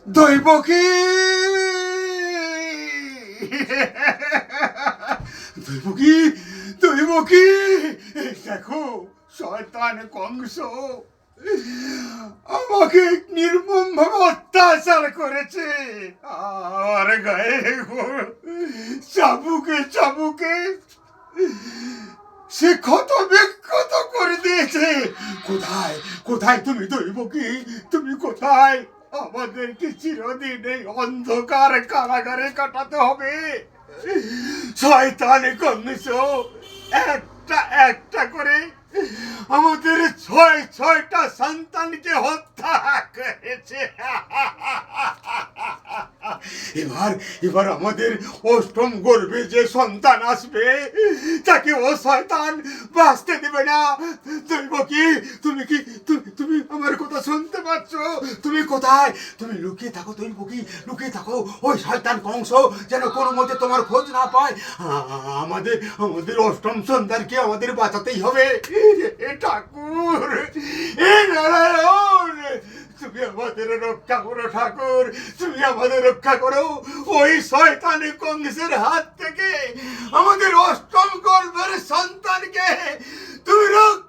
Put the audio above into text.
দৈবকী দৈবকী দৈবকী, দেখো শয়তান কংস আমাকে নির্মম ভাবে অত্যাচার করেছে। আর গায়ে চাবুকে চাবুকে সে ক্ষত বিক্ষত করে দিয়েছে। কোথায় কোথায় তুমি দৈবকী, তুমি কোথায়? আমাদেরকে চিরদিন এই অন্ধকার কারাগারে কাটাতে হবে। শয়তান কংস একটা একটা করে আমাদের ছয়টা সন্তানকে হত্যা করেছে। এবার এবার আমাদের অষ্টম গর্ভে যে সন্তান আসবে তাকে ও শয়তান বাঁচতে দেবে না। দৈবকী, তুমি কি তুমি আমার কথা শুনতে পাচ্ছ? তুমি কোথায়? তুমি লুকিয়ে থাকো দৈবকী, লুকিয়ে থাকো। ওই শয়তান কংস যেন কোনো মতে তোমার খোঁজ না পায়। আমাদের আমাদের অষ্টম সন্তানকে আমাদের বাঁচাতেই হবে। ঠাকুর, এ নারায়ণ, তুমি আমাদের রক্ষা করো ঠাকুর, তুমি আমাদের রক্ষা করো ওই শয়তানি কংসের হাত থেকে। আমাদের অষ্টম গর্ভের সন্তানকে তুমি রক্ষা